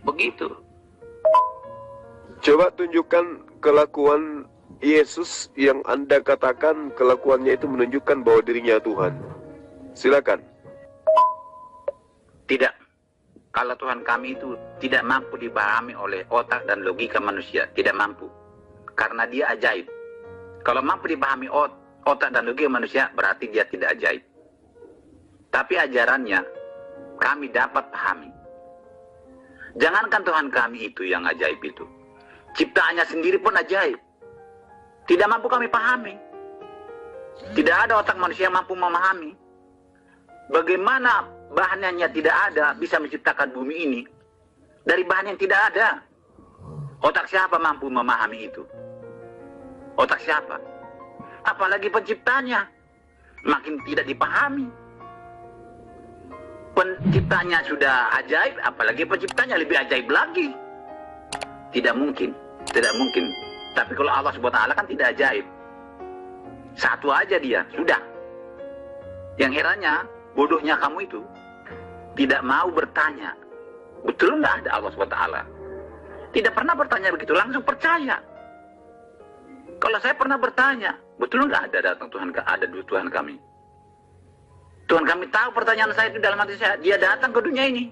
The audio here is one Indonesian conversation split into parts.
Begitu. Coba tunjukkan kelakuan Yesus yang Anda katakan kelakuannya itu menunjukkan bahwa dirinya Tuhan. Silakan. Tidak. Kalau Tuhan kami itu tidak mampu dipahami oleh otak dan logika manusia. Tidak mampu. Karena dia ajaib. Kalau mampu dipahami otak dan logika manusia, berarti dia tidak ajaib. Tapi ajarannya, kami dapat pahami. Jangankan Tuhan kami itu yang ajaib itu. Ciptaannya sendiri pun ajaib. Tidak mampu kami pahami. Tidak ada otak manusia yang mampu memahami. Bagaimana bahannya tidak ada bisa menciptakan bumi ini dari bahan yang tidak ada. Otak siapa mampu memahami itu? Otak siapa? Apalagi penciptanya. Makin tidak dipahami. Penciptanya sudah ajaib, apalagi penciptanya lebih ajaib lagi. Tidak mungkin, tidak mungkin. Tapi kalau Allah SWT kan tidak ajaib. Satu aja dia, sudah. Yang herannya, bodohnya kamu itu tidak mau bertanya. Betul nggak ada Allah SWT? Tidak pernah bertanya begitu, langsung percaya. Kalau saya pernah bertanya, betul nggak ada datang Tuhan kami? Tuhan kami tahu pertanyaan saya itu dalam hati saya. Dia datang ke dunia ini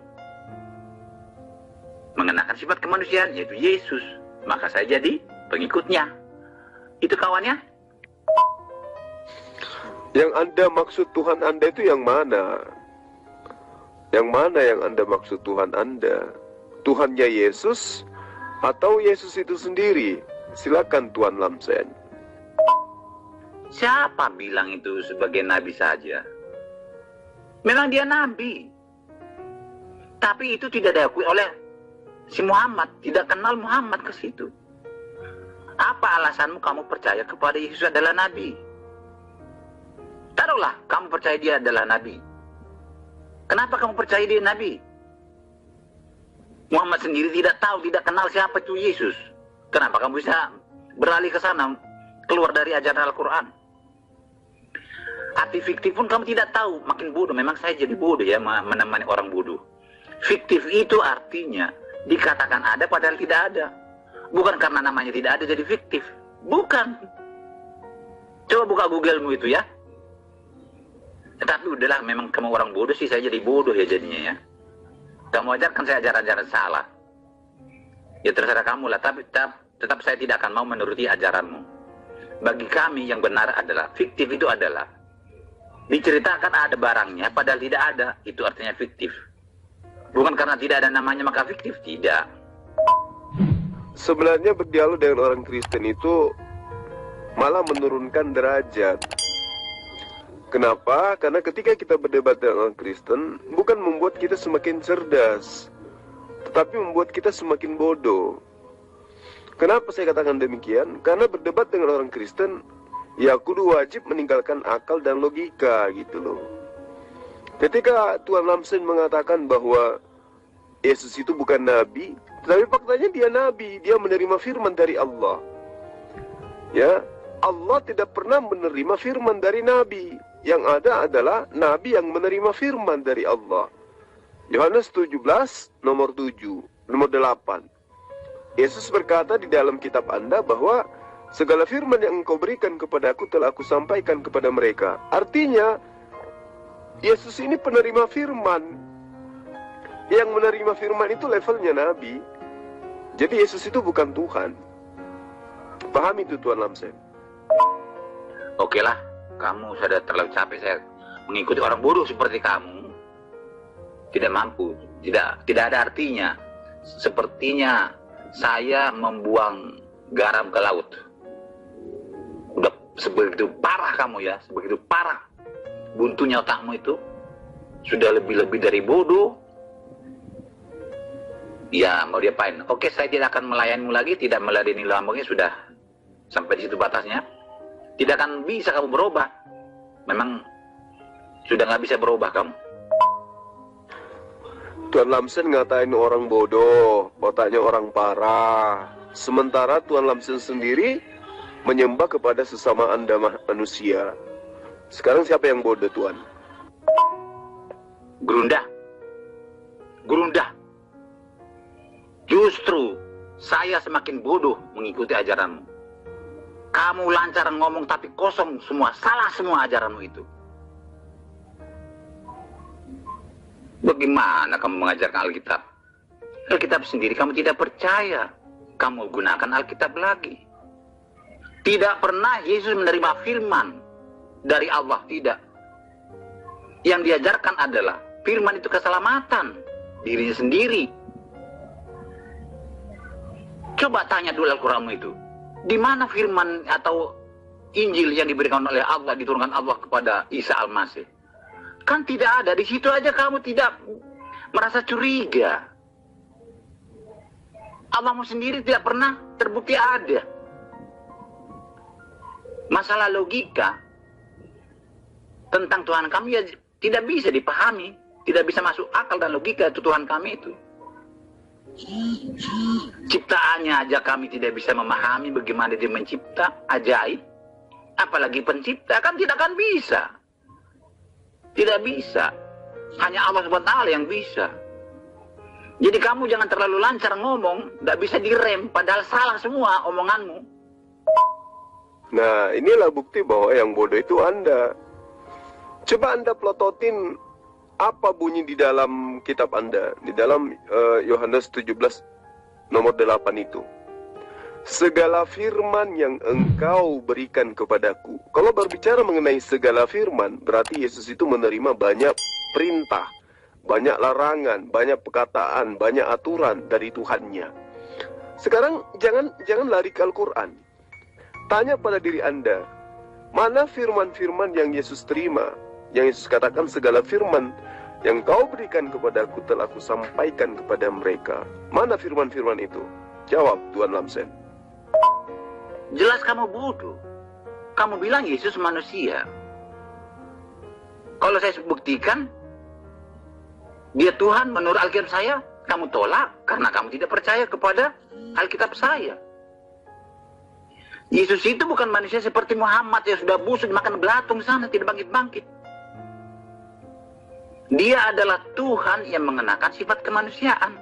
mengenakan sifat kemanusiaan, yaitu Yesus. Maka saya jadi pengikutnya. Itu kawannya. Yang Anda maksud Tuhan Anda itu yang mana? Yang mana yang Anda maksud Tuhan Anda? Tuhannya Yesus atau Yesus itu sendiri? Silakan Tuan Lamsen. Siapa bilang itu sebagai nabi saja? Memang dia nabi. Tapi itu tidak diakui oleh si Muhammad. Tidak kenal Muhammad ke situ. Apa alasanmu kamu percaya kepada Yesus adalah nabi? Taruhlah kamu percaya dia adalah nabi. Kenapa kamu percaya dia nabi? Muhammad sendiri tidak tahu, tidak kenal siapa itu Yesus. Kenapa kamu bisa beralih ke sana, keluar dari ajaran Al-Quran? Arti fiktif pun kamu tidak tahu, makin bodoh. Memang saya jadi bodoh ya, menemani orang bodoh. Fiktif itu artinya dikatakan ada padahal tidak ada. Bukan karena namanya tidak ada jadi fiktif. Bukan. Coba buka Google-mu itu ya. Tapi udahlah, memang kamu orang bodoh sih, saya jadi bodoh ya jadinya ya. Kamu ajarkan saya ajaran-ajaran salah. Ya terserah kamu lah, tapi tetap saya tidak akan mau menuruti ajaranmu. Bagi kami yang benar adalah, fiktif itu adalah diceritakan ada barangnya padahal tidak ada, itu artinya fiktif. Bukan karena tidak ada namanya maka fiktif, tidak. Sebenarnya berdialog dengan orang Kristen itu malah menurunkan derajat. Kenapa? Karena ketika kita berdebat dengan orang Kristen, bukan membuat kita semakin cerdas, tetapi membuat kita semakin bodoh. Kenapa saya katakan demikian? Karena berdebat dengan orang Kristen, ya kudu wajib meninggalkan akal dan logika gitu loh. Ketika Tuan Lamsen mengatakan bahwa Yesus itu bukan nabi, tetapi faktanya dia nabi, dia menerima firman dari Allah. Ya, Allah tidak pernah menerima firman dari nabi. Yang ada adalah nabi yang menerima firman dari Allah. Yohanes 17 nomor 7, nomor 8. Yesus berkata di dalam kitab Anda bahwa segala firman yang engkau berikan kepadaku telah aku sampaikan kepada mereka. Artinya Yesus ini penerima firman. Yang menerima firman itu levelnya nabi. Jadi Yesus itu bukan Tuhan. Paham itu Tuan Lamsen? Oke lah, kamu sudah terlalu capek saya mengikuti orang bodoh seperti kamu. Tidak mampu, tidak ada artinya. Sepertinya saya membuang garam ke laut. Udah sebegitu parah kamu ya, sebegitu parah. Buntunya otakmu itu sudah lebih dari bodoh. Ya, mau diapain? Oke, saya tidak akan melayanimu lagi, tidak meladeni lambungnya, sudah sampai di situ batasnya. Tidak akan bisa kamu berubah. Memang sudah nggak bisa berubah kamu. Tuan Lamsen ngatain orang bodoh, otaknya orang parah. Sementara Tuan Lamsen sendiri menyembah kepada sesama Anda manusia. Sekarang siapa yang bodoh, Tuan? Gerundah. Justru saya semakin bodoh mengikuti ajaranmu. Kamu lancar ngomong tapi kosong semua, salah semua ajaranmu itu. Bagaimana kamu mengajarkan Alkitab? Alkitab sendiri kamu tidak percaya. Kamu gunakan Alkitab lagi. Tidak pernah Yesus menerima firman dari Allah, tidak. Yang diajarkan adalah firman itu keselamatan dirinya sendiri. Coba tanya dulu Al-Quranmu itu. Di mana firman atau Injil yang diberikan oleh Allah, diturunkan Allah kepada Isa Al-Masih? Kan tidak ada. Di situ aja kamu tidak merasa curiga. Allahmu sendiri tidak pernah terbukti ada. Masalah logika tentang Tuhan kami ya tidak bisa dipahami. Tidak bisa masuk akal dan logika itu Tuhan kami itu. Ciptaannya aja kami tidak bisa memahami bagaimana dia mencipta, ajaib. Apalagi pencipta, kan tidak akan bisa. Tidak bisa. Hanya Allah SWT yang bisa. Jadi kamu jangan terlalu lancar ngomong, tidak bisa direm, padahal salah semua omonganmu. Nah, inilah bukti bahwa yang bodoh itu Anda. Coba Anda plototin apa bunyi di dalam kitab Anda, di dalam Yohanes 17 nomor 8 itu. Segala firman yang engkau berikan kepadaku. Kalau berbicara mengenai segala firman, berarti Yesus itu menerima banyak perintah, banyak larangan, banyak perkataan, banyak aturan dari Tuhannya. Sekarang jangan lari ke Al-Quran. Tanya pada diri Anda, mana firman-firman yang Yesus terima? Yang Yesus katakan segala firman yang kau berikan kepadaku telah aku sampaikan kepada mereka. Mana firman-firman itu? Jawab Tuan Lamsen. Jelas kamu bodoh. Kamu bilang Yesus manusia. Kalau saya buktikan dia Tuhan menurut Alkitab saya, kamu tolak karena kamu tidak percaya kepada Alkitab saya. Yesus itu bukan manusia seperti Muhammad yang sudah busuk makan belatung sana, tidak bangkit-bangkit. Dia adalah Tuhan yang mengenakan sifat kemanusiaan.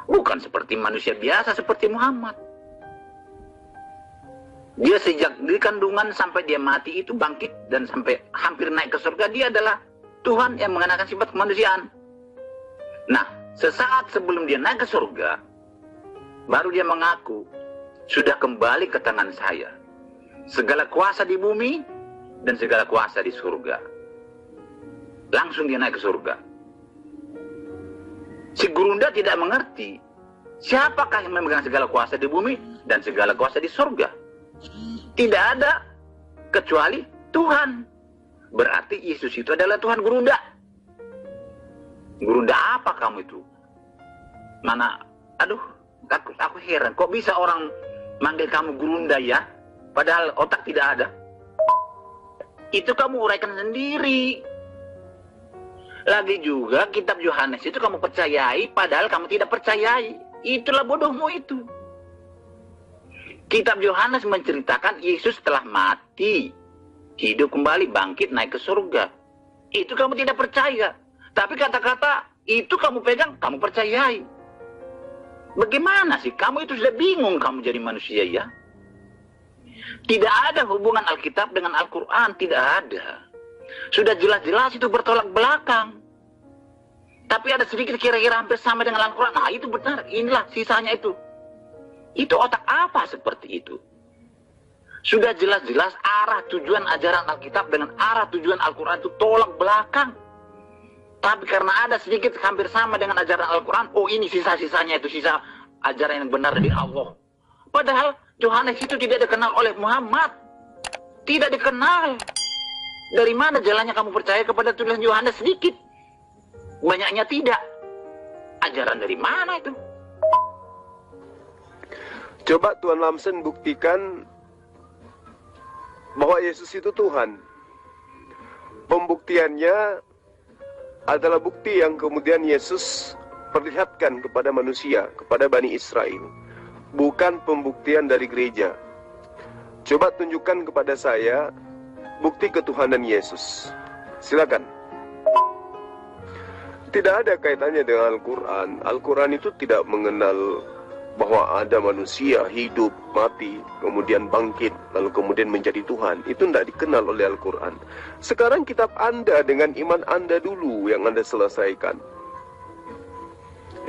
Bukan seperti manusia biasa seperti Muhammad. Dia sejak di kandungan sampai dia mati itu bangkit dan sampai hampir naik ke surga, dia adalah Tuhan yang mengenakan sifat kemanusiaan. Nah, sesaat sebelum dia naik ke surga, baru dia mengaku, sudah kembali ke tangan saya segala kuasa di bumi dan segala kuasa di surga. Langsung dia naik ke surga. Si Gurunda tidak mengerti siapakah yang memegang segala kuasa di bumi dan segala kuasa di surga. Tidak ada kecuali Tuhan. Berarti Yesus itu adalah Tuhan Gurunda. Gurunda apa kamu itu? Mana? Aduh, aku heran. Kok bisa orang manggil kamu Gurunda ya? Padahal otak tidak ada. Itu kamu uraikan sendiri. Lagi juga kitab Yohanes itu kamu percayai padahal kamu tidak percayai. Itulah bodohmu itu. Kitab Yohanes menceritakan Yesus telah mati, hidup kembali, bangkit, naik ke surga. Itu kamu tidak percaya. Tapi kata-kata itu kamu pegang, kamu percayai. Bagaimana sih? Kamu itu sudah bingung kamu jadi manusia ya? Tidak ada hubungan Alkitab dengan Al-Quran, tidak ada. Sudah jelas-jelas itu bertolak belakang. Tapi ada sedikit kira-kira hampir sama dengan Al-Quran. Nah itu benar, inilah sisanya itu. Itu otak apa seperti itu? Sudah jelas-jelas arah tujuan ajaran Alkitab dengan arah tujuan Al-Quran itu tolak belakang. Tapi karena ada sedikit hampir sama dengan ajaran Al-Quran, oh ini sisa-sisanya itu sisa ajaran yang benar dari Allah. Padahal Yohanes itu tidak dikenal oleh Muhammad. Tidak dikenal. Dari mana jalannya kamu percaya kepada tulisan Yohanes sedikit? Banyaknya tidak. Ajaran dari mana itu? Coba Tuan Lamsen buktikan bahwa Yesus itu Tuhan. Pembuktiannya adalah bukti yang kemudian Yesus perlihatkan kepada manusia, kepada Bani Israel. Bukan pembuktian dari gereja. Coba tunjukkan kepada saya bukti ketuhanan Yesus. Silakan. Tidak ada kaitannya dengan Al-Quran. Al-Quran itu tidak mengenal bahwa ada manusia hidup, mati, kemudian bangkit, lalu kemudian menjadi Tuhan. Itu tidak dikenal oleh Al-Quran. Sekarang kitab Anda dengan iman Anda dulu yang Anda selesaikan.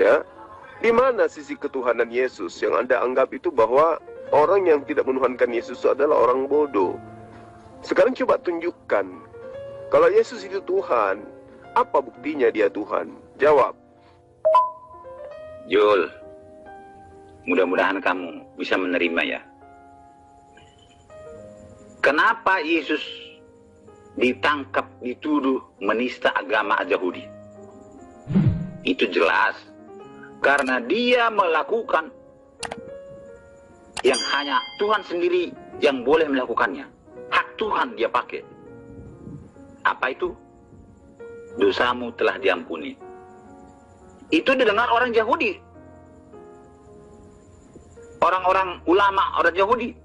Ya, di mana sisi ketuhanan Yesus yang Anda anggap itu bahwa orang yang tidak menuhankan Yesus itu adalah orang bodoh. Sekarang coba tunjukkan, kalau Yesus itu Tuhan, apa buktinya dia Tuhan? Jawab. Jul, mudah-mudahan kamu bisa menerima ya. Kenapa Yesus ditangkap, dituduh menista agama Yahudi? Itu jelas. Karena dia melakukan yang hanya Tuhan sendiri yang boleh melakukannya. Hak Tuhan dia pakai. Apa itu? Dosamu telah diampuni. Itu didengar orang Yahudi. Orang-orang ulama, orang Yahudi.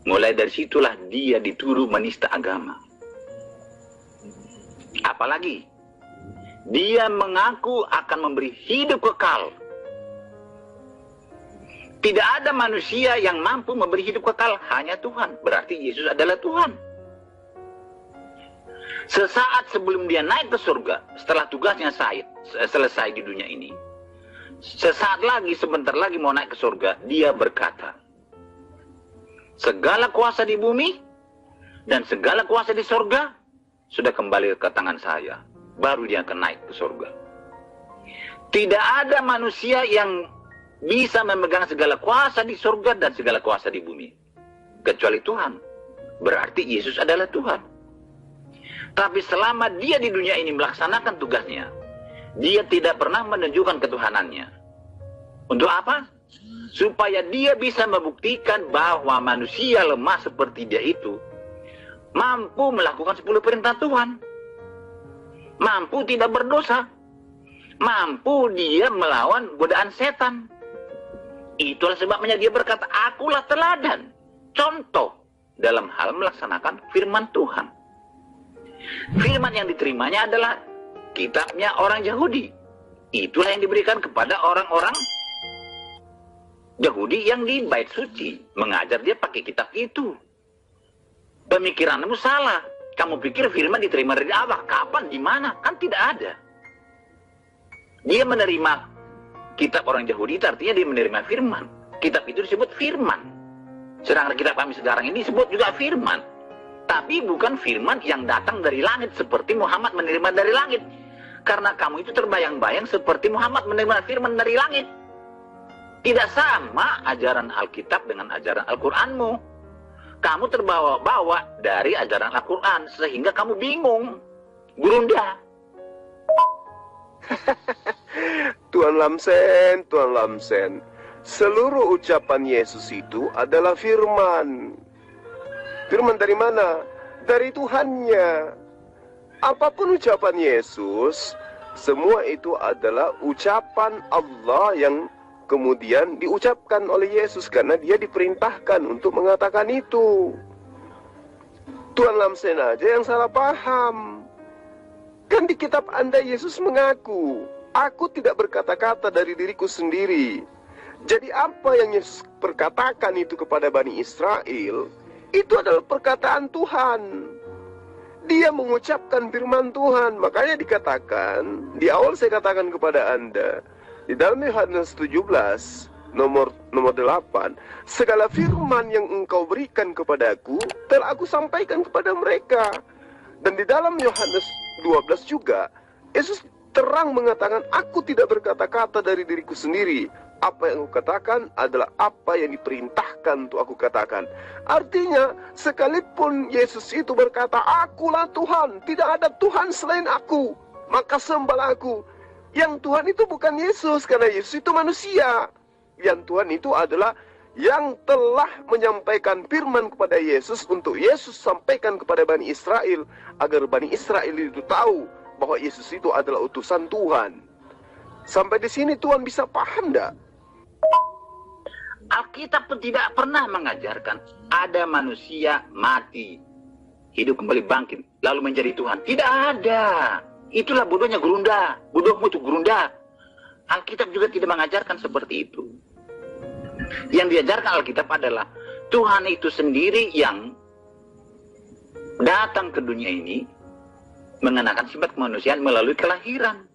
Mulai dari situlah dia dituduh menista agama. Apalagi, dia mengaku akan memberi hidup kekal. Tidak ada manusia yang mampu memberi hidup kekal, hanya Tuhan. Berarti Yesus adalah Tuhan. Sesaat sebelum dia naik ke surga, setelah tugasnya selesai di dunia ini, sesaat lagi, sebentar lagi mau naik ke surga, dia berkata, segala kuasa di bumi dan segala kuasa di surga sudah kembali ke tangan saya. Baru dia akan naik ke surga. Tidak ada manusia yang bisa memegang segala kuasa di surga dan segala kuasa di bumi, kecuali Tuhan. Berarti Yesus adalah Tuhan. Tapi selama dia di dunia ini melaksanakan tugasnya, dia tidak pernah menunjukkan ketuhanannya. Untuk apa? Supaya dia bisa membuktikan bahwa manusia lemah seperti dia itu mampu melakukan 10 perintah Tuhan. Mampu tidak berdosa. Mampu dia melawan godaan setan. Itulah sebabnya dia berkata, akulah teladan, contoh dalam hal melaksanakan firman Tuhan. Firman yang diterimanya adalah kitabnya orang Yahudi. Itulah yang diberikan kepada orang-orang Yahudi yang di bait suci. Mengajar dia pakai kitab itu. Pemikiranmu salah. Kamu pikir firman diterima dari Allah? Kapan? Di mana? Kan tidak ada. Dia menerima kitab orang Yahudi, itu artinya dia menerima firman. Kitab itu disebut firman. Sedangkan kitab kami sekarang ini disebut juga firman. Tapi bukan firman yang datang dari langit seperti Muhammad menerima dari langit. Karena kamu itu terbayang-bayang seperti Muhammad menerima firman dari langit. Tidak sama ajaran Alkitab dengan ajaran Al-Quranmu. Kamu terbawa-bawa dari ajaran Al-Quran sehingga kamu bingung, gerunda. Tuan Lamsen, Tuan Lamsen, seluruh ucapan Yesus itu adalah firman. Firman dari mana? Dari Tuhannya. Apapun ucapan Yesus, semua itu adalah ucapan Allah yang kemudian diucapkan oleh Yesus karena dia diperintahkan untuk mengatakan itu. Tuan Lamsen aja yang salah paham. Kan di kitab Anda Yesus mengaku, aku tidak berkata-kata dari diriku sendiri. Jadi apa yang Yesus perkatakan itu kepada Bani Israel, itu adalah perkataan Tuhan. Dia mengucapkan firman Tuhan. Makanya dikatakan, di awal saya katakan kepada Anda, di dalam Yohanes 17, nomor 8, segala firman yang engkau berikan kepadaku, telah aku sampaikan kepada mereka. Dan di dalam Yohanes 12 juga, Yesus terang mengatakan, aku tidak berkata-kata dari diriku sendiri. Apa yang aku katakan adalah apa yang diperintahkan untuk aku katakan. Artinya, sekalipun Yesus itu berkata, akulah Tuhan, tidak ada Tuhan selain aku, maka sembahlah aku. Yang Tuhan itu bukan Yesus, karena Yesus itu manusia. Yang Tuhan itu adalah yang telah menyampaikan firman kepada Yesus untuk Yesus sampaikan kepada Bani Israel, agar Bani Israel itu tahu bahwa Yesus itu adalah utusan Tuhan. Sampai di sini Tuhan bisa paham enggak? Alkitab pun tidak pernah mengajarkan ada manusia mati, hidup kembali bangkit, lalu menjadi Tuhan. Tidak ada. Itulah bodohnya gerunda. Bodohmu itu gerunda. Alkitab juga tidak mengajarkan seperti itu. Yang diajarkan Alkitab adalah Tuhan itu sendiri yang datang ke dunia ini mengenakan sifat kemanusiaan melalui kelahiran.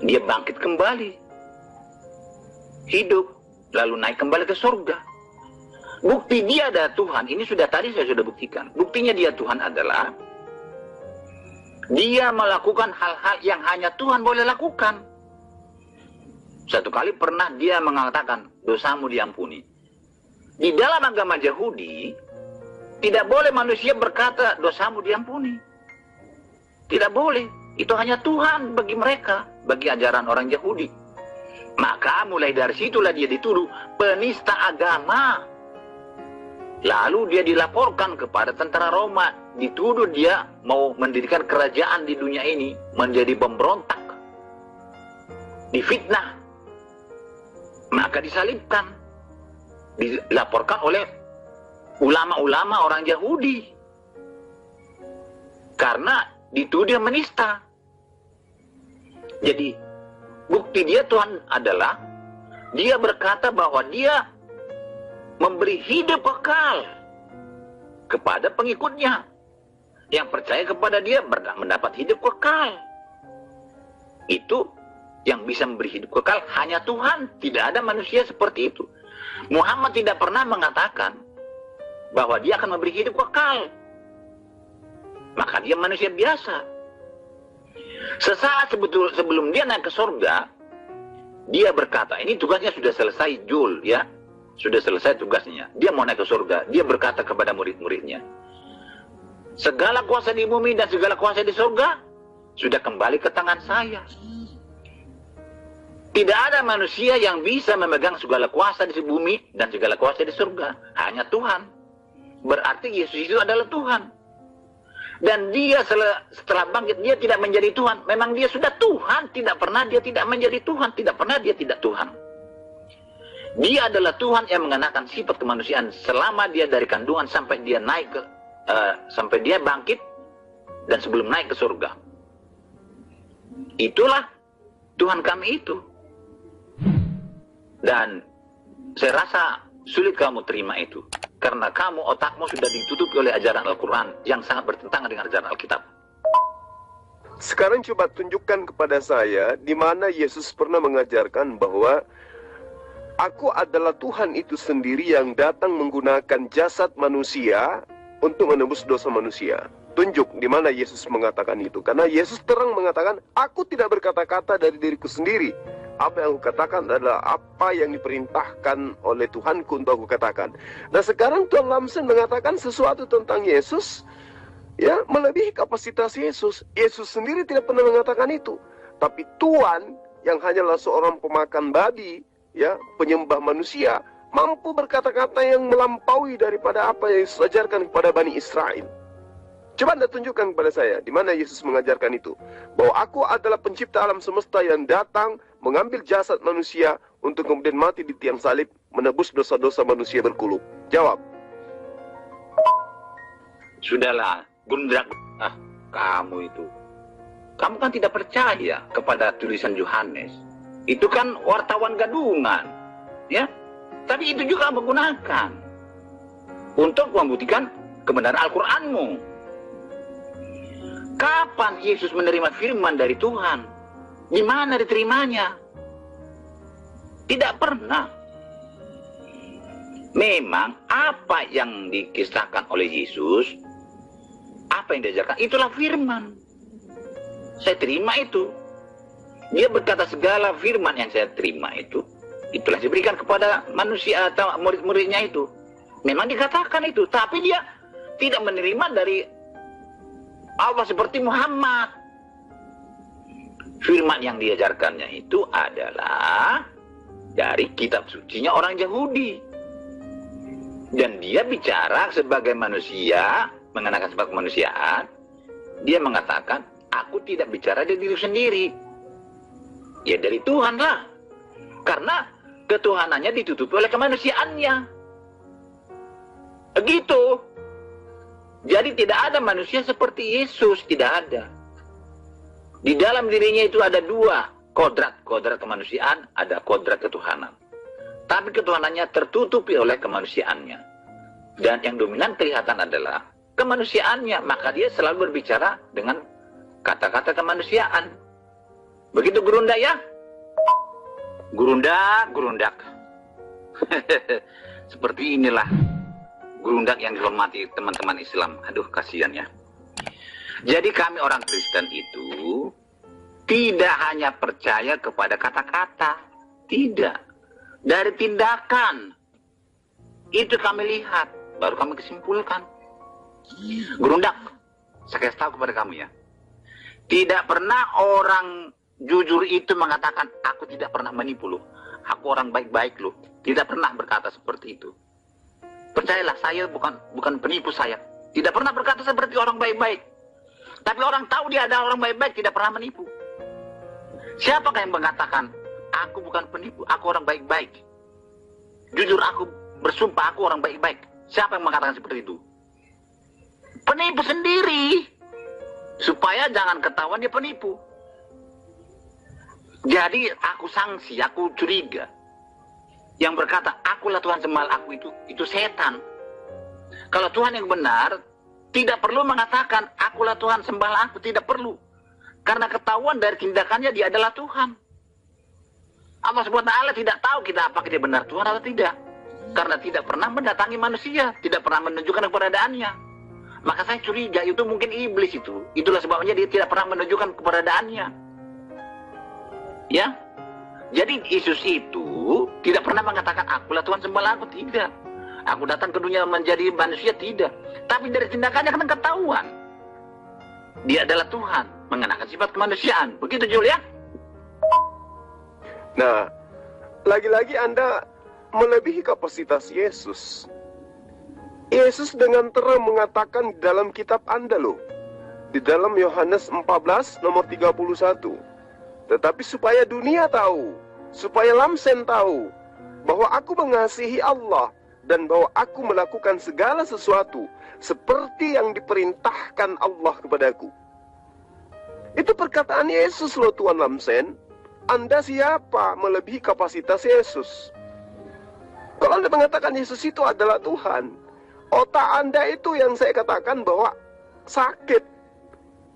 Dia bangkit kembali, hidup, lalu naik kembali ke surga. Bukti dia ada Tuhan, ini tadi saya sudah buktikan. Buktinya dia Tuhan adalah dia melakukan hal-hal yang hanya Tuhan boleh lakukan. Satu kali pernah dia mengatakan, dosamu diampuni. Di dalam agama Yahudi, tidak boleh manusia berkata, dosamu diampuni. Tidak boleh. Itu hanya Tuhan bagi mereka, bagi ajaran orang Yahudi. Maka mulai dari situlah dia dituduh penista agama. Lalu dia dilaporkan kepada tentara Roma, dituduh dia mau mendirikan kerajaan di dunia ini, menjadi pemberontak, difitnah, maka disalibkan, dilaporkan oleh ulama-ulama orang Yahudi, karena dituduh menista. Jadi bukti dia Tuhan adalah dia berkata bahwa dia memberi hidup kekal kepada pengikutnya. Yang percaya kepada dia mendapat hidup kekal. Itu yang bisa memberi hidup kekal hanya Tuhan. Tidak ada manusia seperti itu. Muhammad tidak pernah mengatakan bahwa dia akan memberi hidup kekal. Maka dia manusia biasa. Sesaat sebelum dia naik ke surga, dia berkata, ini tugasnya sudah selesai, Jul, ya. Sudah selesai tugasnya. Dia mau naik ke surga. Dia berkata kepada murid-muridnya, segala kuasa di bumi dan segala kuasa di surga sudah kembali ke tangan saya. Tidak ada manusia yang bisa memegang segala kuasa di bumi dan segala kuasa di surga. Hanya Tuhan. Berarti Yesus itu adalah Tuhan. Dan dia setelah bangkit, dia tidak menjadi Tuhan. Memang dia sudah Tuhan. Tidak pernah dia tidak menjadi Tuhan. Tidak pernah dia tidak Tuhan. Dia adalah Tuhan yang mengenakan sifat kemanusiaan selama dia dari kandungan sampai dia naik ke sampai dia bangkit dan sebelum naik ke surga. Itulah Tuhan kami itu. Dan saya rasa sulit kamu terima itu karena kamu otakmu sudah ditutupi oleh ajaran Al-Quran yang sangat bertentangan dengan ajaran Alkitab. Sekarang coba tunjukkan kepada saya di mana Yesus pernah mengajarkan bahwa Aku adalah Tuhan itu sendiri yang datang menggunakan jasad manusia untuk menebus dosa manusia. Tunjuk di mana Yesus mengatakan itu. Karena Yesus terang mengatakan, aku tidak berkata-kata dari diriku sendiri. Apa yang aku katakan adalah apa yang diperintahkan oleh Tuhanku untuk aku katakan. Nah sekarang Tuhan langsung mengatakan sesuatu tentang Yesus, ya, melebihi kapasitas Yesus. Yesus sendiri tidak pernah mengatakan itu. Tapi Tuhan yang hanyalah seorang pemakan babi, ya, penyembah manusia, mampu berkata-kata yang melampaui daripada apa yang Yesus ajarkan kepada Bani Israel. Coba Anda tunjukkan kepada saya di mana Yesus mengajarkan itu, bahwa aku adalah pencipta alam semesta yang datang mengambil jasad manusia untuk kemudian mati di tiang salib menebus dosa-dosa manusia berkuluk. Jawab. Sudahlah, gundrak. Kamu itu. Kamu kan tidak percaya kepada tulisan Yohanes. Itu kan wartawan gadungan, ya. Tapi itu juga menggunakan untuk membuktikan kebenaran Al-Qur'anmu. Kapan Yesus menerima firman dari Tuhan? Di mana diterimanya? Tidak pernah. Memang apa yang dikisahkan oleh Yesus, apa yang diajarkan, itulah firman. Saya terima itu. Dia berkata segala firman yang saya terima itu, itulah diberikan kepada manusia atau murid-muridnya itu. Memang dikatakan itu, tapi dia tidak menerima dari Allah seperti Muhammad. Firman yang diajarkannya itu adalah dari kitab sucinya orang Yahudi. Dan dia bicara sebagai manusia, mengenakan sifat kemanusiaan. Dia mengatakan, aku tidak bicara dari diri sendiri. Ya dari Tuhan lah. Karena ketuhanannya ditutupi oleh kemanusiaannya. Begitu. Jadi tidak ada manusia seperti Yesus. Tidak ada. Di dalam dirinya itu ada dua kodrat kemanusiaan, ada kodrat ketuhanan. Tapi ketuhanannya tertutupi oleh kemanusiaannya. Dan yang dominan kelihatan adalah kemanusiaannya, maka dia selalu berbicara dengan kata-kata kemanusiaan. Begitu Gurundak ya? Gurundak. Seperti inilah Gurundak yang dihormati teman-teman Islam. Aduh, kasihan ya. Jadi kami orang Kristen itu tidak hanya percaya kepada kata-kata, tidak. Dari tindakan itu kami lihat, baru kami kesimpulkan. Gurundak, saya kasih tahu kepada kamu ya. Tidak pernah orang jujur itu mengatakan, aku tidak pernah menipu loh. Aku orang baik-baik loh. Tidak pernah berkata seperti itu. Percayalah, saya bukan penipu saya. Tidak pernah berkata seperti orang baik-baik. Tapi orang tahu dia ada orang baik-baik, tidak pernah menipu. Siapakah yang mengatakan, aku bukan penipu, aku orang baik-baik. Jujur aku bersumpah, aku orang baik-baik. Siapa yang mengatakan seperti itu? Penipu sendiri. Supaya jangan ketahuan dia penipu. Jadi aku sanksi, aku curiga. Yang berkata, akulah Tuhan sembah aku itu setan. Kalau Tuhan yang benar, tidak perlu mengatakan, akulah Tuhan sembah aku, tidak perlu. Karena ketahuan dari tindakannya dia adalah Tuhan. Allah SWT tidak tahu kita apakah dia benar Tuhan atau tidak. Karena tidak pernah mendatangi manusia, tidak pernah menunjukkan keberadaannya. Maka saya curiga itu mungkin iblis itu. Itulah sebabnya dia tidak pernah menunjukkan keberadaannya. Ya. Jadi Yesus itu tidak pernah mengatakan, akulah Tuhan sembah aku, tidak. Aku datang ke dunia menjadi manusia, tidak. Tapi dari tindakannya kan ketahuan. Dia adalah Tuhan, mengenakan sifat kemanusiaan. Begitu Jul ya? Nah, lagi-lagi Anda melebihi kapasitas Yesus. Yesus dengan terang mengatakan di dalam kitab Anda loh. Di dalam Yohanes 14 nomor 31. Tetapi supaya dunia tahu, supaya Lamsen tahu, bahwa aku mengasihi Allah, dan bahwa aku melakukan segala sesuatu seperti yang diperintahkan Allah kepadaku. Itu perkataan Yesus loh Tuan Lamsen. Anda siapa melebihi kapasitas Yesus? Kalau Anda mengatakan Yesus itu adalah Tuhan, otak Anda itu yang saya katakan bahwa sakit.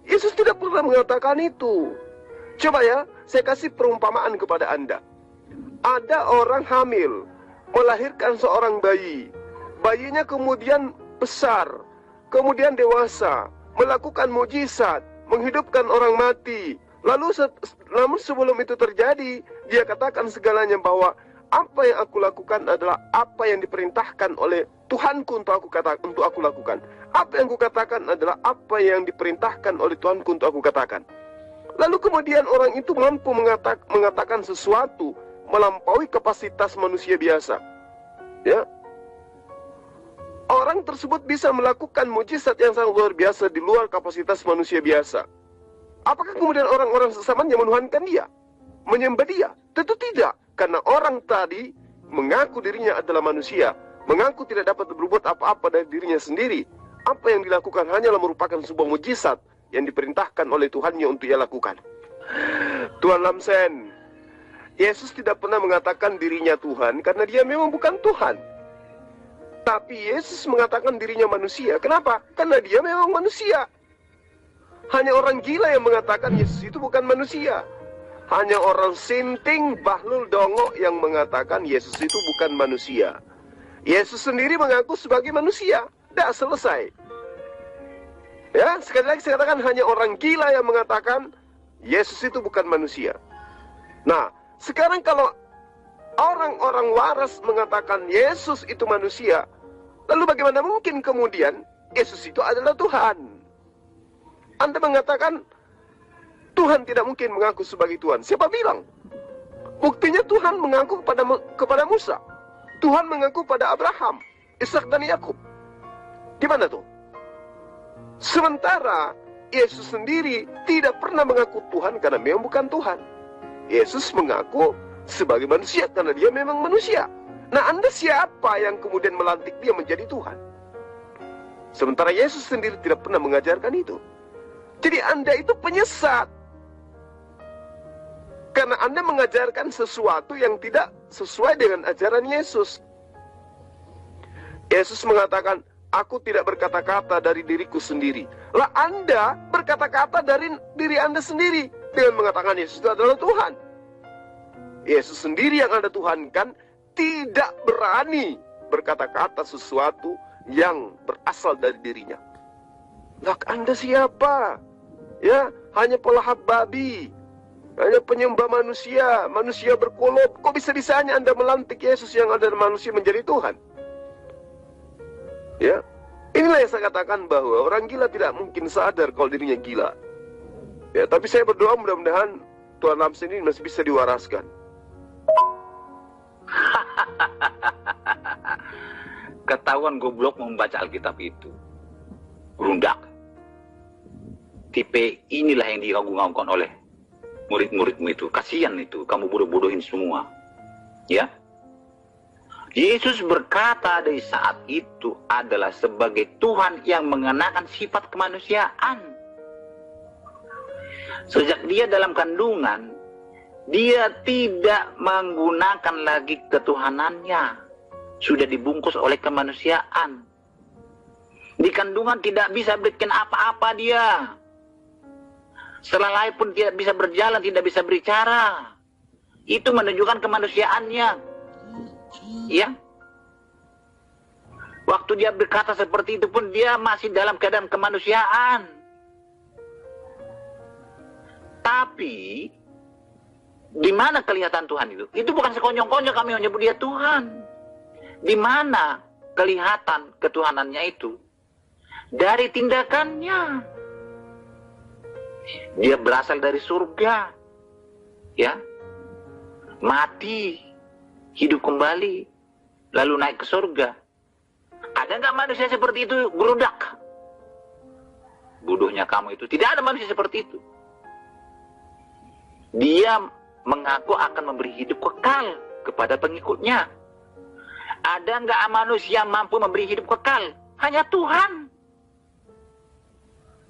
Yesus tidak pernah mengatakan itu. Coba ya, saya kasih perumpamaan kepada Anda. Ada orang hamil, melahirkan seorang bayi. Bayinya kemudian besar, kemudian dewasa, melakukan mujizat, menghidupkan orang mati. Lalu sebelum itu terjadi, dia katakan segalanya bahwa apa yang aku lakukan adalah apa yang diperintahkan oleh Tuhanku untuk aku lakukan. Apa yang aku katakan adalah apa yang diperintahkan oleh Tuhanku untuk aku katakan. Lalu kemudian orang itu mampu mengatakan sesuatu melampaui kapasitas manusia biasa. Ya. Orang tersebut bisa melakukan mujizat yang sangat luar biasa di luar kapasitas manusia biasa. Apakah kemudian orang-orang sesamanya menuhankan dia? Menyembah dia? Tentu tidak. Karena orang tadi mengaku dirinya adalah manusia, mengaku tidak dapat berbuat apa-apa dari dirinya sendiri. Apa yang dilakukan hanyalah merupakan sebuah mujizat yang diperintahkan oleh Tuhannya untuk ia lakukan. Tuan Lamsen, Yesus tidak pernah mengatakan dirinya Tuhan karena dia memang bukan Tuhan. Tapi Yesus mengatakan dirinya manusia. Kenapa? Karena dia memang manusia. Hanya orang gila yang mengatakan Yesus itu bukan manusia. Hanya orang sinting, bahlul, dongok yang mengatakan Yesus itu bukan manusia. Yesus sendiri mengaku sebagai manusia. Dah selesai. Ya, sekali lagi saya katakan hanya orang gila yang mengatakan Yesus itu bukan manusia. Nah, sekarang kalau orang-orang waras mengatakan Yesus itu manusia, lalu bagaimana mungkin kemudian Yesus itu adalah Tuhan? Anda mengatakan Tuhan tidak mungkin mengaku sebagai Tuhan. Siapa bilang? Buktinya Tuhan mengaku kepada Musa. Tuhan mengaku pada Abraham, Ishak dan Yakub. Di mana tuh? Sementara Yesus sendiri tidak pernah mengaku Tuhan karena memang bukan Tuhan. Yesus mengaku sebagai manusia karena dia memang manusia. Nah, Anda siapa yang kemudian melantik dia menjadi Tuhan? Sementara Yesus sendiri tidak pernah mengajarkan itu. Jadi Anda itu penyesat. Karena Anda mengajarkan sesuatu yang tidak sesuai dengan ajaran Yesus. Yesus mengatakan, aku tidak berkata-kata dari diriku sendiri. Lah Anda berkata-kata dari diri Anda sendiri dengan mengatakan Yesus itu adalah Tuhan. Yesus sendiri yang Anda tuhankan tidak berani berkata-kata sesuatu yang berasal dari dirinya. Lah Anda siapa? Ya, hanya pelahap babi, hanya penyembah manusia, manusia berkolob. Kok bisa-bisanya Anda melantik Yesus yang ada manusia menjadi Tuhan? Ya, inilah yang saya katakan bahwa orang gila tidak mungkin sadar kalau dirinya gila. Ya, tapi saya berdoa mudah-mudahan Tuan Lamsen ini masih bisa diwaraskan. Ketahuan goblok membaca Alkitab itu. Gerundak. Tipe inilah yang digaung-gaungkan oleh murid-muridmu itu. Kasihan itu, kamu bodoh-bodohin semua. Ya. Yesus berkata dari saat itu adalah sebagai Tuhan yang mengenakan sifat kemanusiaan. Sejak dia dalam kandungan, dia tidak menggunakan lagi ketuhanannya. Sudah dibungkus oleh kemanusiaan. Di kandungan tidak bisa bikin apa-apa dia. Setelah lahir pun tidak bisa berjalan, tidak bisa berbicara. Itu menunjukkan kemanusiaannya. Ya. Waktu dia berkata seperti itu pun dia masih dalam keadaan kemanusiaan. Tapi di mana kelihatan Tuhan itu? Itu bukan sekonyong-konyong kami menyebut dia Tuhan. Di mana kelihatan ketuhanannya itu? Dari tindakannya. Dia berasal dari surga. Ya. Mati, hidup kembali, lalu naik ke surga. Ada nggak manusia seperti itu? Gerudak. Bodohnya kamu itu. Tidak ada manusia seperti itu. Dia mengaku akan memberi hidup kekal kepada pengikutnya. Ada nggak manusia mampu memberi hidup kekal? Hanya Tuhan.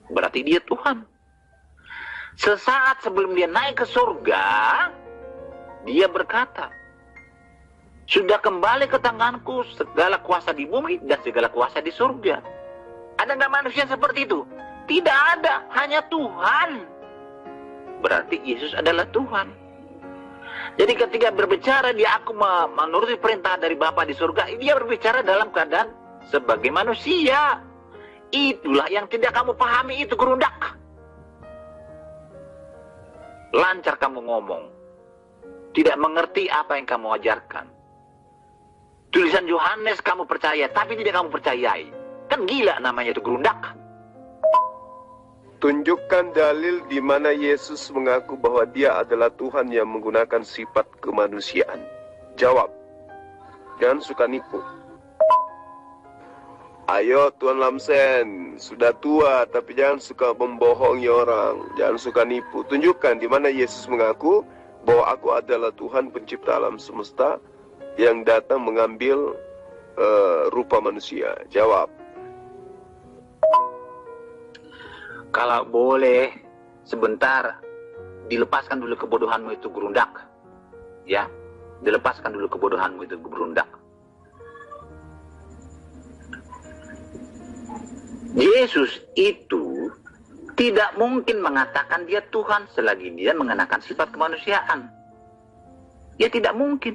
Berarti dia Tuhan. Sesaat sebelum dia naik ke surga, dia berkata, sudah kembali ke tanganku segala kuasa di bumi dan segala kuasa di surga. Ada nggak manusia seperti itu? Tidak ada, hanya Tuhan. Berarti Yesus adalah Tuhan. Jadi ketika berbicara dia aku menuruti perintah dari Bapa di surga, dia berbicara dalam keadaan sebagai manusia. Itulah yang tidak kamu pahami, itu gerundak. Lancar kamu ngomong, tidak mengerti apa yang kamu ajarkan. Tulisan Yohanes kamu percaya, tapi tidak kamu percayai. Kan gila namanya itu, gerundak. Tunjukkan dalil di mana Yesus mengaku bahwa dia adalah Tuhan yang menggunakan sifat kemanusiaan. Jawab. Jangan suka nipu. Ayo Tuan Lamsen, sudah tua tapi jangan suka membohongi orang. Jangan suka nipu. Tunjukkan di mana Yesus mengaku bahwa aku adalah Tuhan pencipta alam semesta yang datang mengambil rupa manusia. Jawab. Kalau boleh, sebentar dilepaskan dulu kebodohanmu itu, gerundak. Ya, dilepaskan dulu kebodohanmu itu, gerundak. Yesus itu tidak mungkin mengatakan dia Tuhan selagi dia mengenakan sifat kemanusiaan. Ya tidak mungkin.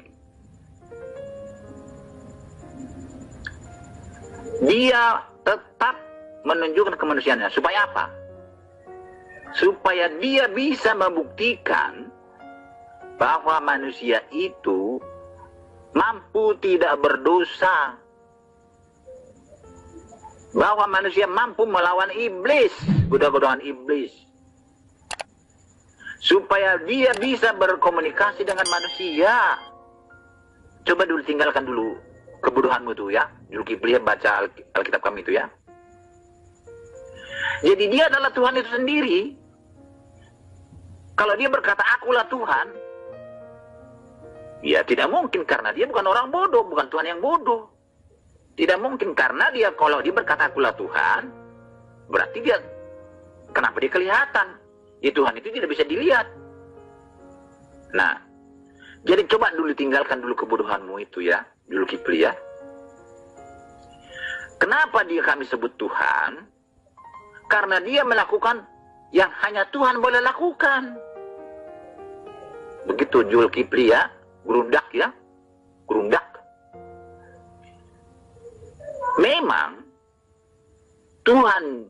Dia tetap menunjukkan kemanusiaannya. Supaya apa? Supaya dia bisa membuktikan bahwa manusia itu mampu tidak berdosa. Bahwa manusia mampu melawan iblis, godaan iblis. Supaya dia bisa berkomunikasi dengan manusia. Coba dulu tinggalkan dulu kebodohanmu itu ya. Zulkifli baca Alkitab kami itu ya. Jadi dia adalah Tuhan itu sendiri. Kalau dia berkata akulah Tuhan, ya tidak mungkin karena dia bukan orang bodoh, bukan Tuhan yang bodoh. Tidak mungkin karena dia kalau dia berkata akulah Tuhan, berarti dia kenapa dia kelihatan? Ya Tuhan itu tidak bisa dilihat. Nah, jadi coba dulu tinggalkan dulu kebodohanmu itu ya, dulu Kipli ya. Kenapa dia kami sebut Tuhan? Karena dia melakukan yang hanya Tuhan boleh lakukan. Begitu Zulkifli ya, gerundak ya, gerundak. Memang Tuhan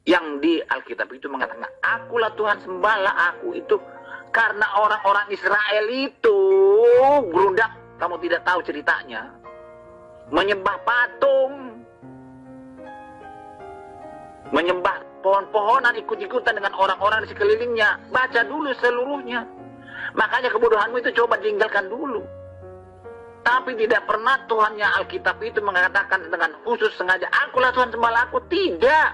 yang di Alkitab itu mengatakan, akulah Tuhan, sembahlah aku. Itu karena orang-orang Israel itu gerundak, kamu tidak tahu ceritanya, menyembah patung, menyembah pohon-pohonan, ikut-ikutan dengan orang-orang di sekelilingnya. Baca dulu seluruhnya. Makanya kebodohanmu itu coba tinggalkan dulu. Tapi tidak pernah Tuhannya Alkitab itu mengatakan dengan khusus sengaja, akulah Tuhan, sembahlah aku. Tidak.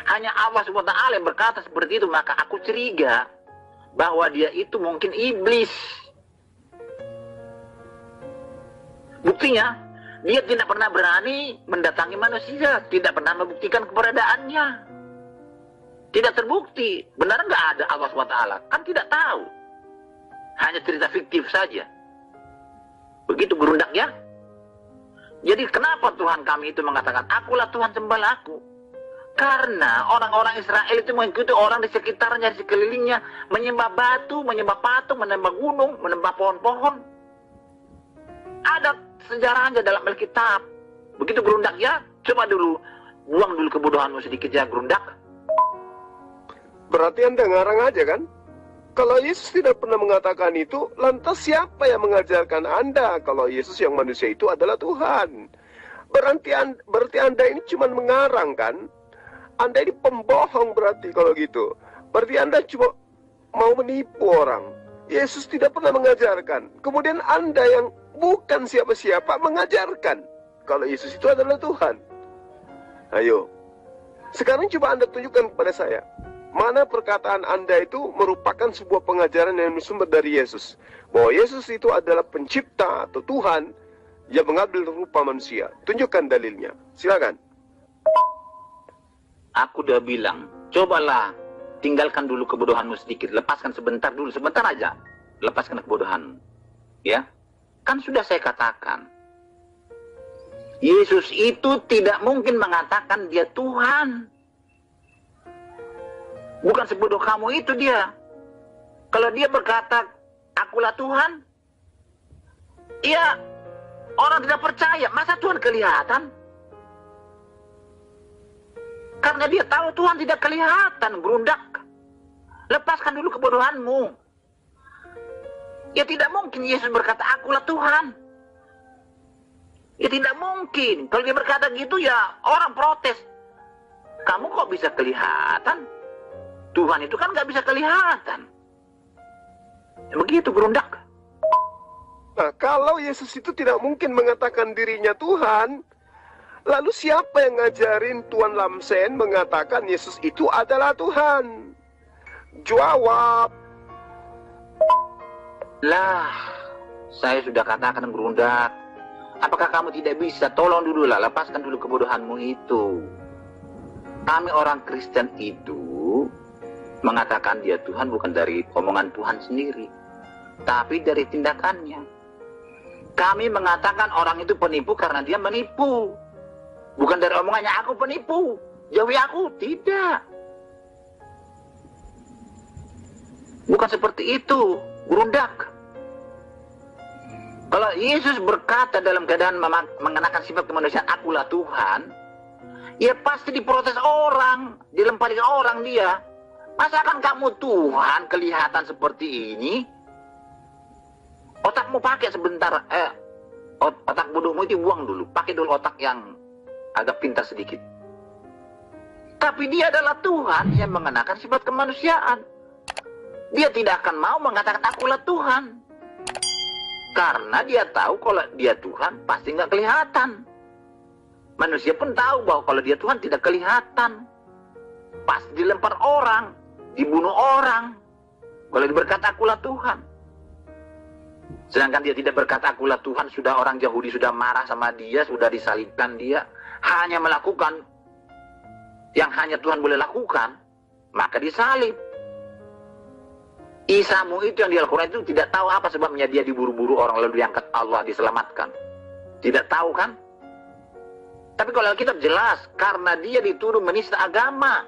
Hanya Allah SWT yang berkata seperti itu. Maka aku curiga bahwa dia itu mungkin iblis. Buktinya, dia tidak pernah berani mendatangi manusia. Tidak pernah membuktikan keberadaannya. Tidak terbukti. Benar nggak ada Allah SWT? Kan tidak tahu. Hanya cerita fiktif saja. Begitu gerundak ya. Jadi kenapa Tuhan kami itu mengatakan, akulah Tuhan, sembahlah aku? Karena orang-orang Israel itu mengikuti orang di sekitarnya, di sekelilingnya, menyembah batu, menyembah patung, menyembah gunung, menyembah pohon-pohon. Ada sejarahnya dalam Alkitab. Begitu gerundak ya. Coba dulu, buang dulu kebodohanmu sedikit ya, gerundak. Berarti Anda ngarang aja kan? Kalau Yesus tidak pernah mengatakan itu, lantas siapa yang mengajarkan Anda kalau Yesus yang manusia itu adalah Tuhan? Berarti Anda ini cuma mengarang kan? Anda ini pembohong berarti kalau gitu. Berarti Anda cuma mau menipu orang. Yesus tidak pernah mengajarkan. Kemudian Anda yang bukan siapa-siapa mengajarkan kalau Yesus itu adalah Tuhan. Ayo, sekarang coba Anda tunjukkan kepada saya, mana perkataan Anda itu merupakan sebuah pengajaran yang bersumber dari Yesus. Bahwa Yesus itu adalah pencipta atau Tuhan yang mengambil rupa manusia. Tunjukkan dalilnya. Silakan. Aku udah bilang, cobalah tinggalkan dulu kebodohanmu sedikit. Lepaskan sebentar dulu, sebentar aja. Lepaskan kebodohanmu. Ya, kan sudah saya katakan. Yesus itu tidak mungkin mengatakan dia Tuhan. Bukan sebodoh kamu itu dia. Kalau dia berkata, akulah Tuhan, ya orang tidak percaya. Masa Tuhan kelihatan? Karena dia tahu Tuhan tidak kelihatan, gerundak. Lepaskan dulu kebodohanmu. Ya tidak mungkin Yesus berkata, akulah Tuhan. Ya tidak mungkin. Kalau dia berkata gitu ya orang protes. Kamu kok bisa kelihatan? Tuhan itu kan nggak bisa kelihatan. Begitu gerundak. Nah, kalau Yesus itu tidak mungkin mengatakan dirinya Tuhan, lalu siapa yang ngajarin Tuan Lamsen mengatakan Yesus itu adalah Tuhan? Jawab. Lah, saya sudah katakan gerundak. Apakah kamu tidak bisa? Tolong dulu lah, lepaskan dulu kebodohanmu itu. Kami orang Kristen itu mengatakan dia Tuhan bukan dari omongan Tuhan sendiri, tapi dari tindakannya. Kami mengatakan orang itu penipu karena dia menipu. Bukan dari omongannya, aku penipu, jauhi aku. Tidak. Bukan seperti itu, gerundak. Kalau Yesus berkata dalam keadaan mengenakan sifat kemanusiaan, akulah Tuhan, ya pasti diprotes orang, dilempari orang dia. Masakan kamu Tuhan kelihatan seperti ini? Otakmu pakai sebentar, otak bodohmu itu buang dulu. Pakai dulu otak yang agak pintar sedikit. Tapi dia adalah Tuhan yang mengenakan sifat kemanusiaan. Dia tidak akan mau mengatakan akulah Tuhan. Karena dia tahu kalau dia Tuhan pasti nggak kelihatan. Manusia pun tahu bahwa kalau dia Tuhan tidak kelihatan. Pasti dilempar orang, dibunuh orang. Kalau dia berkata akulah Tuhan. Sedangkan dia tidak berkata akulah Tuhan, sudah orang Yahudi sudah marah sama dia, sudah disalibkan dia. Hanya melakukan yang hanya Tuhan boleh lakukan, maka disalib. Isamu itu yang di Al-Quran itu tidak tahu apa sebabnya dia diburu-buru orang lalu diangkat Allah, diselamatkan. Tidak tahu kan? Tapi kalau Alkitab jelas, karena dia dituduh menista agama.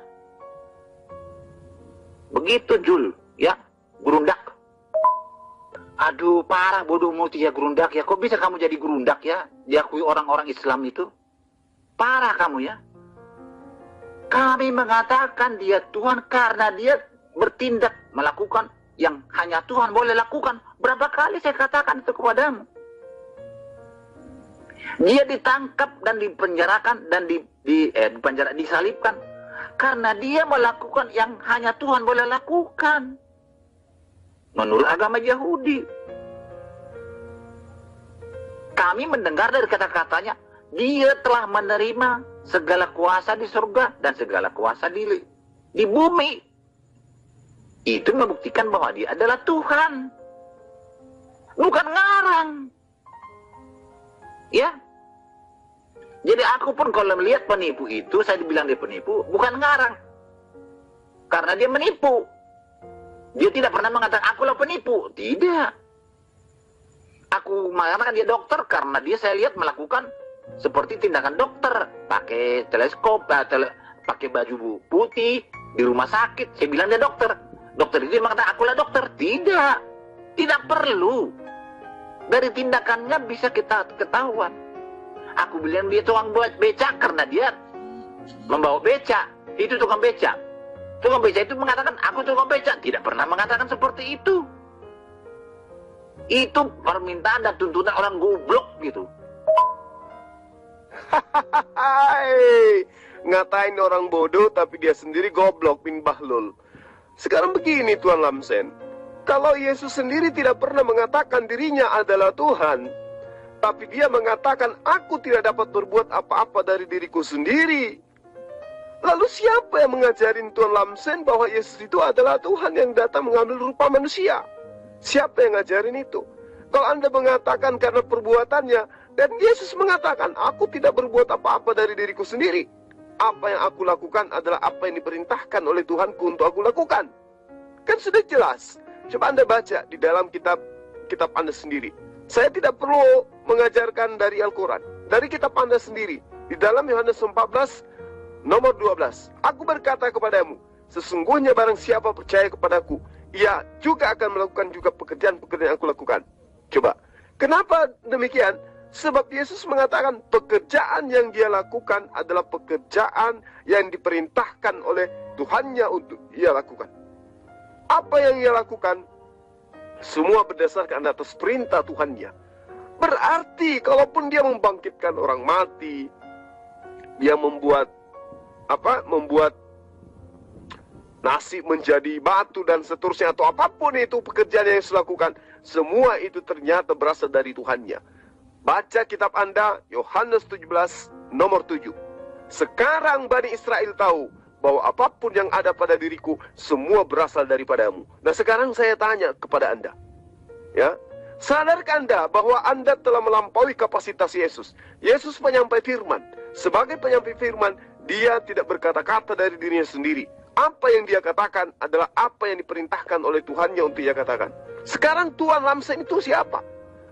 Begitu Jul, ya, gerundak. Aduh, parah bodohmu ya gerundak ya. Kok bisa kamu jadi gerundak ya? Diakui orang-orang Islam itu. Parah kamu ya. Kami mengatakan dia Tuhan karena dia bertindak, melakukan yang hanya Tuhan boleh lakukan. Berapa kali saya katakan itu kepadamu. Dia ditangkap dan dipenjarakan dan disalibkan karena dia melakukan yang hanya Tuhan boleh lakukan menurut agama Yahudi. Kami mendengar dari kata-katanya, dia telah menerima segala kuasa di surga dan segala kuasa di bumi. Itu membuktikan bahwa dia adalah Tuhan, bukan ngarang. Ya. Jadi aku pun kalau melihat penipu itu, saya dibilang dia penipu, bukan ngarang. Karena dia menipu. Dia tidak pernah mengatakan, akulah penipu. Tidak. Aku mengatakan dia dokter, karena dia saya lihat melakukan seperti tindakan dokter. Pakai teleskop, pakai baju putih, di rumah sakit. Saya bilang dia dokter. Dokter itu mengatakan, akulah dokter. Tidak. Tidak perlu. Dari tindakannya bisa kita ketahuan. Aku bilang dia tukang buat becak karena dia membawa becak. Itu tukang becak. Tukang becak itu mengatakan, aku tukang becak. Tidak pernah mengatakan seperti itu. Itu permintaan dan tuntutan orang goblok gitu. Ngatain orang bodoh tapi dia sendiri goblok bin Bahlul. Sekarang begini Tuan Lamsen. Kalau Yesus sendiri tidak pernah mengatakan dirinya adalah Tuhan, tapi dia mengatakan, aku tidak dapat berbuat apa-apa dari diriku sendiri. Lalu siapa yang mengajarin Tuan Lamsen bahwa Yesus itu adalah Tuhan yang datang mengambil rupa manusia? Siapa yang ngajarin itu? Kalau Anda mengatakan karena perbuatannya, dan Yesus mengatakan, aku tidak berbuat apa-apa dari diriku sendiri. Apa yang aku lakukan adalah apa yang diperintahkan oleh Tuhanku untuk aku lakukan. Kan sudah jelas. Coba Anda baca di dalam kitab Anda sendiri. Saya tidak perlu mengajarkan dari Al-Quran. Dari kitab Anda sendiri. Di dalam Yohanes 14, nomor 12. Aku berkata kepadamu, sesungguhnya barang siapa percaya kepadaku, ia juga akan melakukan juga pekerjaan-pekerjaan yang aku lakukan. Coba. Kenapa demikian? Sebab Yesus mengatakan pekerjaan yang dia lakukan adalah pekerjaan yang diperintahkan oleh Tuhannya untuk ia lakukan. Apa yang ia lakukan? Semua berdasarkan atas perintah Tuhannya. Berarti kalaupun dia membangkitkan orang mati, dia membuat nasi menjadi batu dan seterusnya, atau apapun itu pekerjaan yang dia lakukan, semua itu ternyata berasal dari Tuhannya. Baca kitab Anda, Yohanes 17, nomor 7. Sekarang Bani Israel tahu bahwa apapun yang ada pada diriku, semua berasal daripadamu. Nah sekarang saya tanya kepada Anda. Ya, sadarkah Anda bahwa Anda telah melampaui kapasitas Yesus? Yesus penyampai firman. Sebagai penyampai firman, dia tidak berkata-kata dari dirinya sendiri. Apa yang dia katakan adalah apa yang diperintahkan oleh Tuhannya untuk dia katakan. Sekarang Tuan Lamsen itu siapa?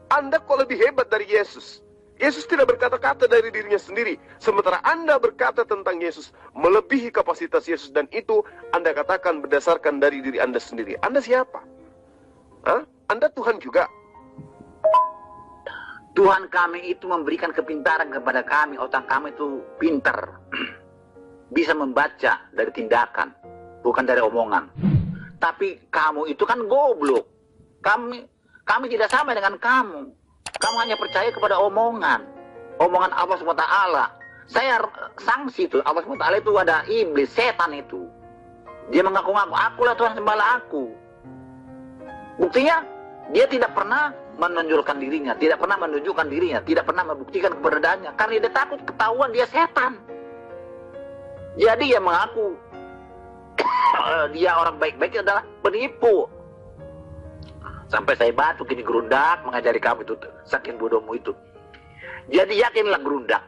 Anda kok lebih hebat dari Yesus? Yesus tidak berkata-kata dari dirinya sendiri. Sementara Anda berkata tentang Yesus, melebihi kapasitas Yesus. Dan itu Anda katakan berdasarkan dari diri Anda sendiri. Anda siapa? Hah? Anda Tuhan juga? Tuhan kami itu memberikan kepintaran kepada kami. Otak kami itu pintar. Bisa membaca dari tindakan, bukan dari omongan. Tapi kamu itu kan goblok. Kami tidak sama dengan kamu. Kamu hanya percaya kepada omongan Allah SWT. Saya sanksi itu, Allah SWT itu ada iblis, setan itu. Dia mengaku-ngaku, akulah Tuhan sembahlah aku. Buktinya, dia tidak pernah menunjukkan dirinya, tidak pernah menunjukkan dirinya, tidak pernah membuktikan keberadaannya. Karena dia takut ketahuan dia setan. Jadi dia mengaku dia orang baik-baik adalah penipu. Sampai saya batuk ini gerundak mengajari kamu itu, saking bodohmu itu. Jadi yakinlah gerundak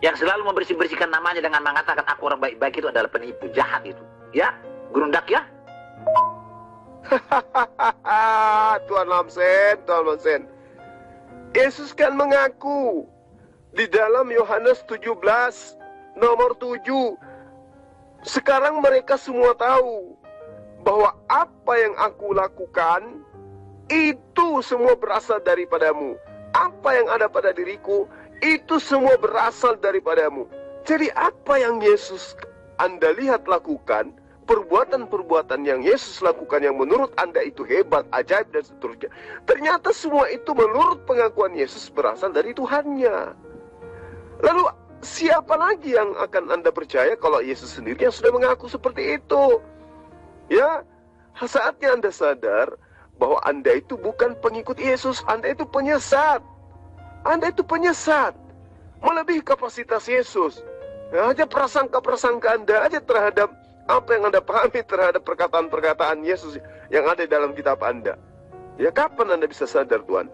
yang selalu membersih-bersihkan namanya dengan mengatakan aku orang baik-baik itu adalah penipu, jahat itu. Ya, gerundak ya. Tuan Lamsen. Yesus kan mengaku di dalam Yohanes 17 nomor 7. Sekarang mereka semua tahu bahwa apa yang aku lakukan itu semua berasal daripadamu. Apa yang ada pada diriku itu semua berasal daripadamu. Jadi apa yang Yesus Anda lihat lakukan, perbuatan-perbuatan yang Yesus lakukan yang menurut Anda itu hebat, ajaib dan seterusnya, ternyata semua itu menurut pengakuan Yesus berasal dari Tuhannya. Lalu siapa lagi yang akan Anda percaya kalau Yesus sendiri yang sudah mengaku seperti itu? Ya, saatnya Anda sadar bahwa Anda itu bukan pengikut Yesus, Anda itu penyesat. Anda itu penyesat, melebihi kapasitas Yesus. Ya, aja prasangka-prasangka Anda aja terhadap apa yang Anda pahami terhadap perkataan-perkataan Yesus yang ada dalam kitab Anda. Ya, kapan Anda bisa sadar, Tuan?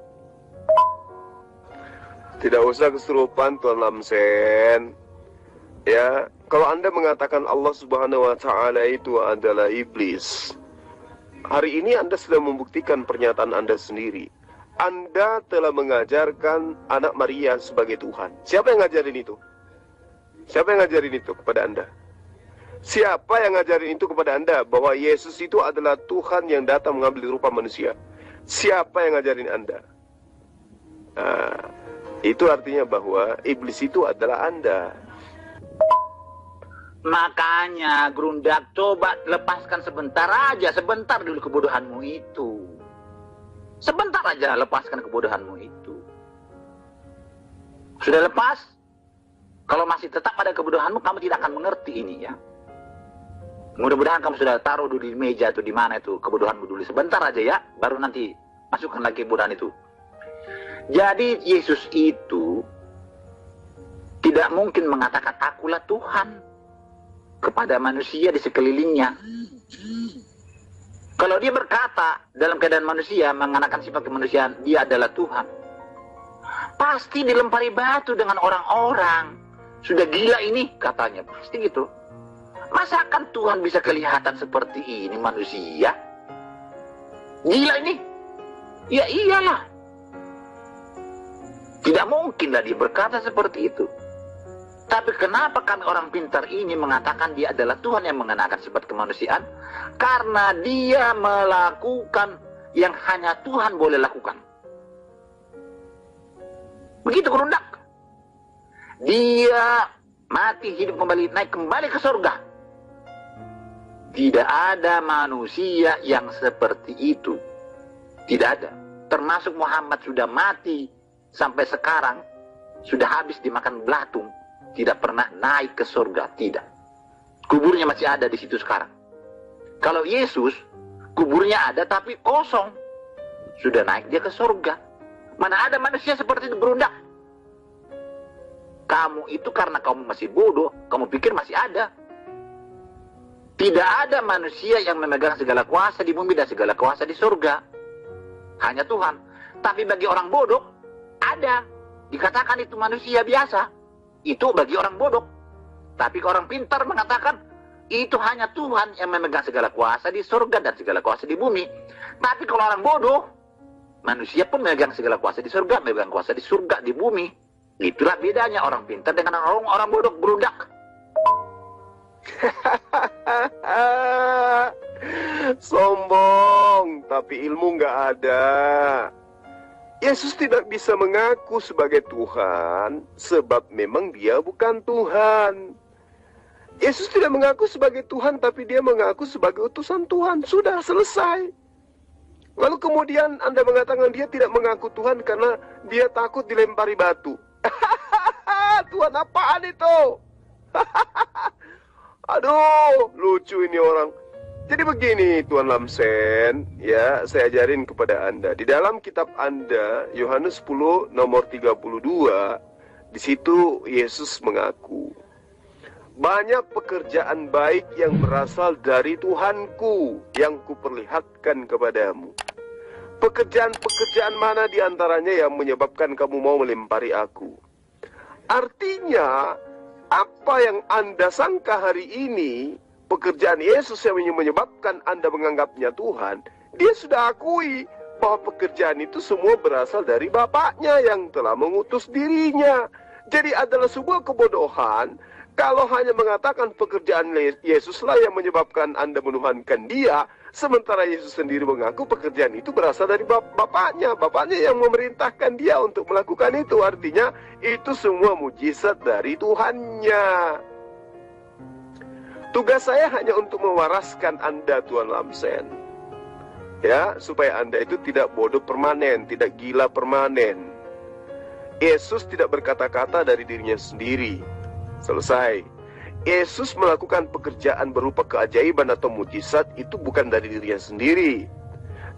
Tidak usah kesurupan, Tuan Lamsen. Ya, kalau Anda mengatakan Allah Subhanahu wa Ta'ala itu adalah iblis, hari ini Anda sudah membuktikan pernyataan Anda sendiri. Anda telah mengajarkan anak Maria sebagai Tuhan. Siapa yang ngajarin itu? Siapa yang ngajarin itu kepada Anda? Siapa yang ngajarin itu kepada Anda? Bahwa Yesus itu adalah Tuhan yang datang mengambil rupa manusia. Siapa yang ngajarin Anda? Nah, itu artinya bahwa iblis itu adalah Anda. Makanya Grundak, coba lepaskan sebentar dulu kebodohanmu itu. Sebentar aja lepaskan kebodohanmu itu. Sudah lepas? Kalau masih tetap pada kebodohanmu, kamu tidak akan mengerti ini ya. Mudah-mudahan kamu sudah taruh dulu di meja atau di mana itu kebodohanmu dulu. Sebentar aja ya, baru nanti masukkan lagi kebodohan itu. Jadi Yesus itu tidak mungkin mengatakan akulah Tuhan kepada manusia di sekelilingnya. Kalau dia berkata dalam keadaan manusia, mengenakan sifat kemanusiaan, dia adalah Tuhan, pasti dilempari batu dengan orang-orang. Sudah gila ini katanya, pasti gitu. Masa kan Tuhan bisa kelihatan seperti ini manusia? Gila ini? Ya iyalah. Tidak mungkinlah dia berkata seperti itu. Tapi kenapa kami orang pintar ini mengatakan dia adalah Tuhan yang mengenakan sifat kemanusiaan? Karena dia melakukan yang hanya Tuhan boleh lakukan. Begitu Grundak. Dia mati, hidup kembali, naik kembali ke surga. Tidak ada manusia yang seperti itu. Tidak ada. Termasuk Muhammad sudah mati sampai sekarang, sudah habis dimakan belatung. Tidak pernah naik ke surga, tidak. Kuburnya masih ada di situ sekarang. Kalau Yesus, kuburnya ada tapi kosong. Sudah naik dia ke surga. Mana ada manusia seperti itu Grundak? Kamu itu karena kamu masih bodoh, kamu pikir masih ada. Tidak ada manusia yang memegang segala kuasa di bumi dan segala kuasa di surga. Hanya Tuhan. Tapi bagi orang bodoh, ada. Dikatakan itu manusia biasa. Itu bagi orang bodoh. Tapi orang pintar mengatakan itu hanya Tuhan yang memegang segala kuasa di surga dan segala kuasa di bumi. Tapi kalau orang bodoh, manusia pun memegang segala kuasa di surga, memegang kuasa di surga, di bumi. Itulah bedanya orang pintar dengan orang bodoh Grundak. Sombong, tapi ilmu nggak ada. Yesus tidak bisa mengaku sebagai Tuhan sebab memang dia bukan Tuhan. Yesus tidak mengaku sebagai Tuhan tapi dia mengaku sebagai utusan Tuhan. Sudah selesai. Lalu kemudian Anda mengatakan dia tidak mengaku Tuhan karena dia takut dilempari batu. Tuhan apaan itu? Aduh, lucu ini orang. Jadi begini Tuan Lamsen, ya saya ajarin kepada Anda. Di dalam kitab Anda, Yohanes 10 nomor 32, di situ Yesus mengaku, banyak pekerjaan baik yang berasal dari Tuhanku yang kuperlihatkan kepadamu. Pekerjaan-pekerjaan mana di antaranya yang menyebabkan kamu mau melempari aku? Artinya, apa yang Anda sangka hari ini, pekerjaan Yesus yang menyebabkan Anda menganggapnya Tuhan, Dia sudah akui bahwa pekerjaan itu semua berasal dari Bapaknya yang telah mengutus dirinya. Jadi adalah sebuah kebodohan kalau hanya mengatakan pekerjaan Yesuslah yang menyebabkan Anda menuhankan Dia, sementara Yesus sendiri mengaku pekerjaan itu berasal dari Bapaknya. Bapaknya yang memerintahkan Dia untuk melakukan itu. Artinya itu semua mujizat dari Tuhannya. Tugas saya hanya untuk mewaraskan Anda, Tuan Lamsen, ya, supaya Anda itu tidak bodoh permanen, tidak gila permanen. Yesus tidak berkata-kata dari dirinya sendiri. Selesai. Yesus melakukan pekerjaan berupa keajaiban atau mujizat itu bukan dari dirinya sendiri.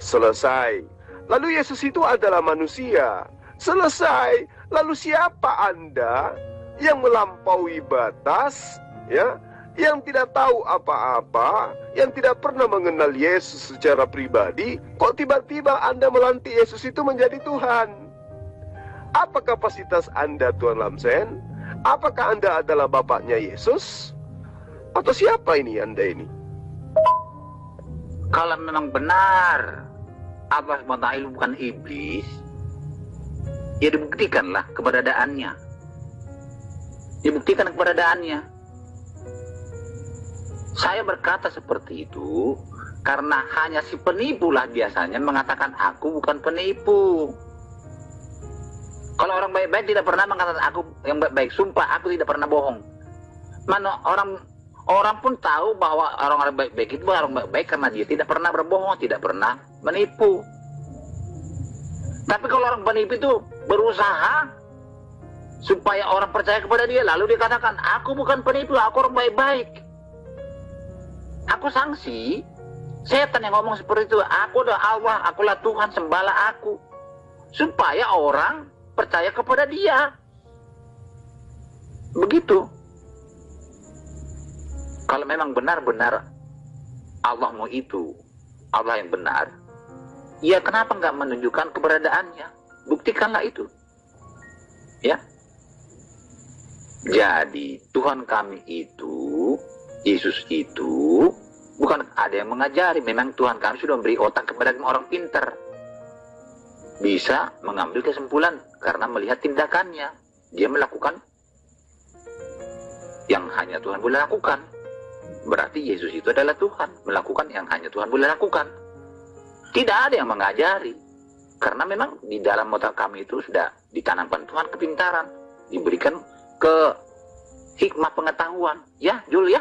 Selesai. Lalu Yesus itu adalah manusia. Selesai. Lalu siapa Anda yang melampaui batas, ya, yang tidak tahu apa-apa, yang tidak pernah mengenal Yesus secara pribadi, kok tiba-tiba Anda melantik Yesus itu menjadi Tuhan? Apa kapasitas Anda, Tuan Lamsen? Apakah Anda adalah bapaknya Yesus? Atau siapa ini Anda ini? Kalau memang benar Allah SWT bukan iblis, ya dibuktikanlah keberadaannya. Dibuktikan keberadaannya. Saya berkata seperti itu karena hanya si penipu lah biasanya mengatakan aku bukan penipu. Kalau orang baik-baik tidak pernah mengatakan aku yang baik-baik. Sumpah aku tidak pernah bohong. Mana orang pun tahu bahwa orang-orang baik-baik itu orang baik-baik karena dia tidak pernah berbohong, tidak pernah menipu. Tapi kalau orang penipu itu berusaha supaya orang percaya kepada dia, lalu dia katakan aku bukan penipu, aku orang baik-baik. Aku sanksi setan yang ngomong seperti itu. Aku adalah Allah, akulah Tuhan, sembahlah aku. Supaya orang percaya kepada dia. Begitu. Kalau memang benar-benar Allahmu itu Allah yang benar, ya kenapa nggak menunjukkan keberadaannya? Buktikanlah itu. Ya. Jadi Tuhan kami itu, Yesus itu bukan ada yang mengajari. Memang Tuhan kami sudah memberi otak kepada orang pintar, bisa mengambil kesimpulan karena melihat tindakannya. Dia melakukan yang hanya Tuhan boleh lakukan. Berarti Yesus itu adalah Tuhan, melakukan yang hanya Tuhan boleh lakukan. Tidak ada yang mengajari, karena memang di dalam otak kami itu sudah ditanamkan Tuhan kepintaran, diberikan ke hikmah pengetahuan. Ya, Jul ya.